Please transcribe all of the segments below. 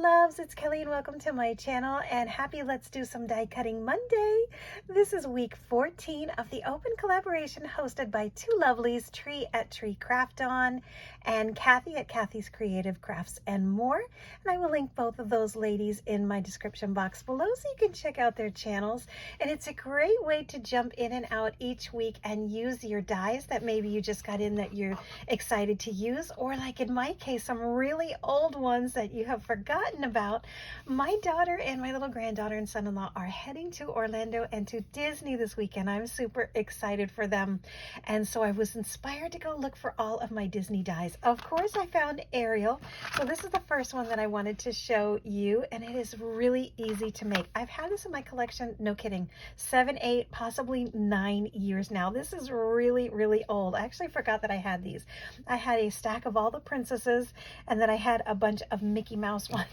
loves, it's Kelly and welcome to my channel and happy Let's Do Some Die Cutting Monday. This is week 14 of the open collaboration hosted by two lovelies, Tree at Tree Craft On and Cathy at Cathy's Creative Crafts and More. And I will link both of those ladies in my description box below so you can check out their channels. And it's a great way to jump in and out each week and use your dies that maybe you just got in that you're excited to use, or like in my case, some really old ones that you have forgotten about. My daughter and my little granddaughter and son-in-law are heading to Orlando and to Disney this weekend. I'm super excited for them. And so I was inspired to go look for all of my Disney dies. Of course, I found Ariel. So this is the first one that I wanted to show you, and it is really easy to make. I've had this in my collection, no kidding, 7, 8, possibly 9 years now. This is really, really old. I actually forgot that I had these. I had a stack of all the princesses, and then I had a bunch of Mickey Mouse ones.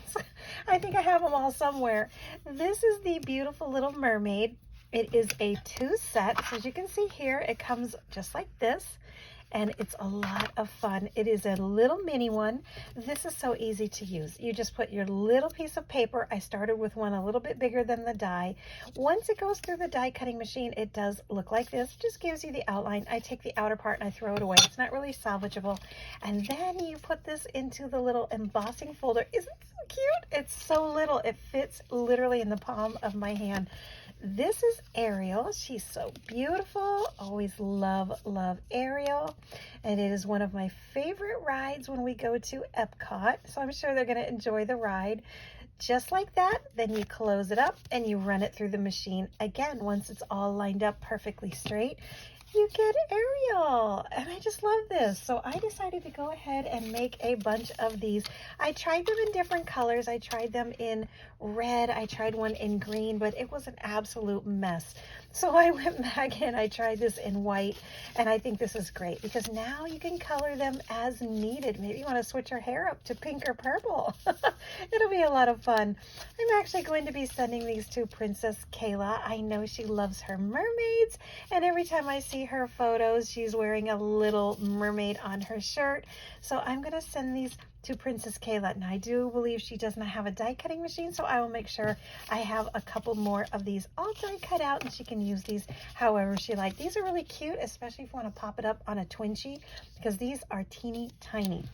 I think I have them all somewhere. This is the beautiful little mermaid. It is a 2 set. So as you can see here, it comes just like this. And it's a lot of fun. It is a little mini one. This is so easy to use. You just put your little piece of paper. I started with one a little bit bigger than the die. Once it goes through the die cutting machine, it does look like this. It just gives you the outline. I take the outer part and I throw it away. It's not really salvageable. And then you put this into the little embossing folder. Isn't it so cute? It's so little. It fits literally in the palm of my hand. This is Ariel. She's so beautiful. Always love Ariel. And it is one of my favorite rides when we go to Epcot. So I'm sure they're going to enjoy the ride. Just like that, then you close it up and you run it through the machine. Again, once it's all lined up perfectly straight, you get Ariel. And I just love this. So I decided to go ahead and make a bunch of these. I tried them in different colors. I tried them in red. I tried one in green, but it was an absolute mess. So I went back and I tried this in white, and I think this is great because now you can color them as needed. Maybe you want to switch your hair up to pink or purple. It'll be a lot of fun. I'm actually going to be sending these to Princess Kayla. I know she loves her mermaids, and every time I see her photos, she's wearing a little mermaid on her shirt. So I'm going to send these to Princess Kayla. And I do believe she does not have a die cutting machine, so I will make sure I have a couple more of these all die cut out and she can use these however she likes. These are really cute, especially if you want to pop it up on a Twinchie, because these are teeny tiny.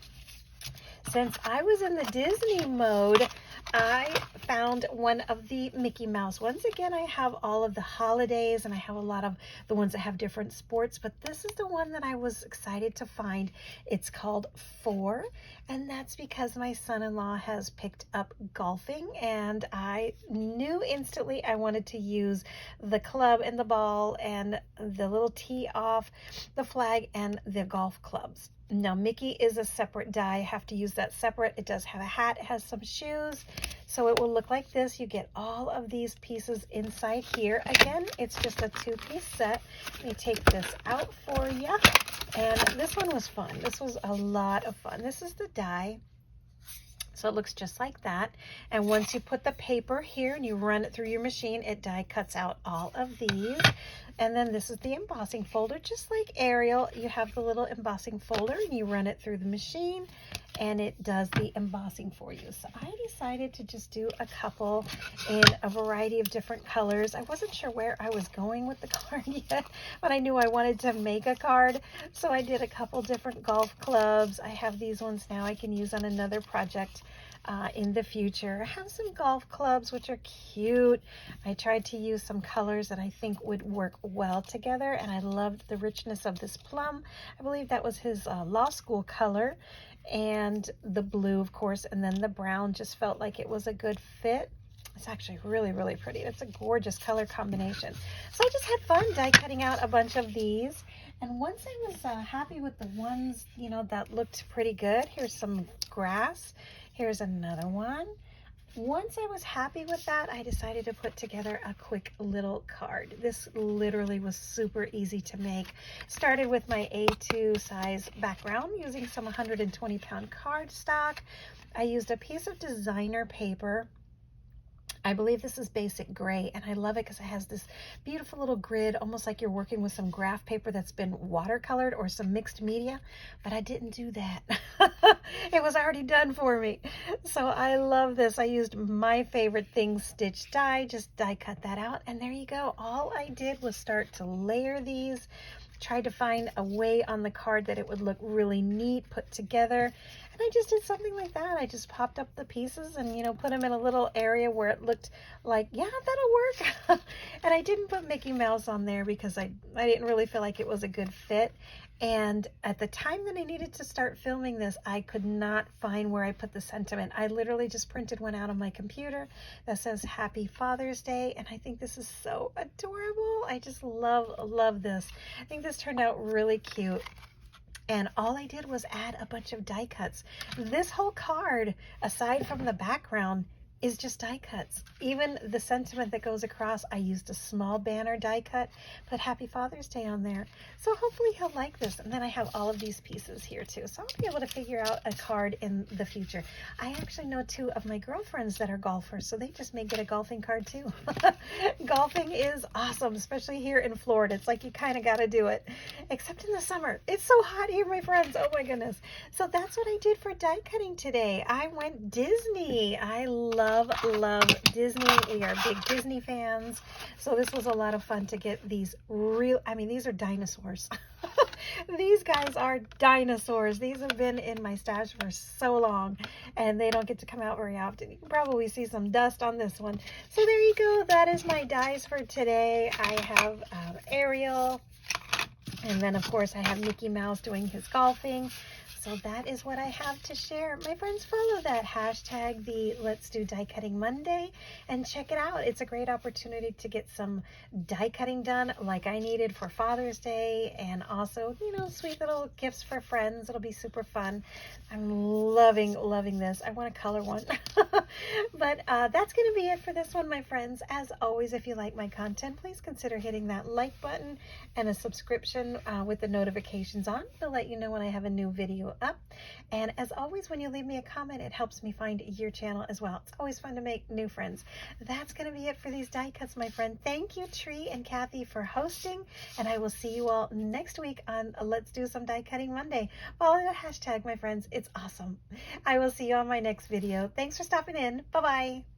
Since I was in the Disney mode, I found one of the Mickey Mouse ones. Again, I have all of the holidays and I have a lot of the ones that have different sports, but this is the one that I was excited to find. It's called 4, and that's because my son-in-law has picked up golfing, and I knew instantly I wanted to use the club and the ball and the little tee off, the flag, and the golf clubs. Now, Mickey is a separate die. I have to use that separate. It does have a hat. It has some shoes. So it will look like this. You get all of these pieces inside here. Again, it's just a 2-piece set. Let me take this out for you. And this one was fun. This was a lot of fun. This is the die. So it looks just like that. And once you put the paper here and you run it through your machine, it die cuts out all of these. And then this is the embossing folder. Just like Ariel, you have the little embossing folder and you run it through the machine and it does the embossing for you. So I decided to just do a couple in a variety of different colors. I wasn't sure where I was going with the card yet, but I knew I wanted to make a card. So I did a couple different golf clubs. I have these ones now I can use on another project in the future. I have some golf clubs which are cute. I tried to use some colors that I think would work well together, and I loved the richness of this plum. I believe that was his law school color, and the blue, of course, and then the brown just felt like it was a good fit. It's actually really, really pretty. It's a gorgeous color combination. So I just had fun die cutting out a bunch of these. And once I was happy with the ones, you know, that looked pretty good. Here's some grass. Here's another one. Once I was happy with that, I decided to put together a quick little card. This literally was super easy to make. Started with my A2 size background using some 120-pound cardstock. I used a piece of designer paper. I believe this is basic gray, and I love it because it has this beautiful little grid, almost like you're working with some graph paper that's been watercolored or some mixed media, but I didn't do that. It was already done for me. So I love this. I used my favorite thing, stitch die, just die cut that out, and there you go. All I did was start to layer these, tried to find a way on the card that it would look really neat put together. And I just did something like that. I just popped up the pieces and, you know, put them in a little area where it looked like, yeah, that'll work. And I didn't put Mickey Mouse on there because I didn't really feel like it was a good fit. And at the time that I needed to start filming this, I could not find where I put the sentiment. I literally just printed one out on my computer that says Happy Father's Day. And I think this is so adorable. I just love this. I think this turned out really cute. And all I did was add a bunch of die cuts. This whole card, aside from the background, is just die cuts. Even the sentiment that goes across, I used a small banner die cut, put Happy Father's Day on there. So hopefully he'll like this. And then I have all of these pieces here too. So I'll be able to figure out a card in the future. I actually know 2 of my girlfriends that are golfers, so they just may get a golfing card too. Golfing is awesome, especially here in Florida. It's like you kind of got to do it, except in the summer. It's so hot here, my friends. Oh my goodness. So that's what I did for die cutting today. I went Disney. I love Disney. We are big Disney fans. So this was a lot of fun to get these these are dinosaurs. These guys are dinosaurs. These have been in my stash for so long, and they don't get to come out very often. You can probably see some dust on this one. So there you go. That is my dies for today. I have Ariel, and then of course I have Mickey Mouse doing his golfing. So that is what I have to share. My friends, follow that hashtag, the Let's Do Die Cutting Monday, and check it out. It's a great opportunity to get some die cutting done like I needed for Father's Day, and also, you know, sweet little gifts for friends. It'll be super fun. I'm loving this. I want to color one. But that's going to be it for this one, my friends. As always, if you like my content, please consider hitting that like button and a subscription with the notifications on to let you know when I have a new video up. And as always, when you leave me a comment, it helps me find your channel as well. It's always fun to make new friends. That's going to be it for these die cuts, my friend. Thank you, Tree and Cathy, for hosting, and I will see you all next week on Let's Do Some Die Cutting Monday. Follow the hashtag, my friends. It's awesome. I will see you on my next video. Thanks for stopping in. Bye-bye.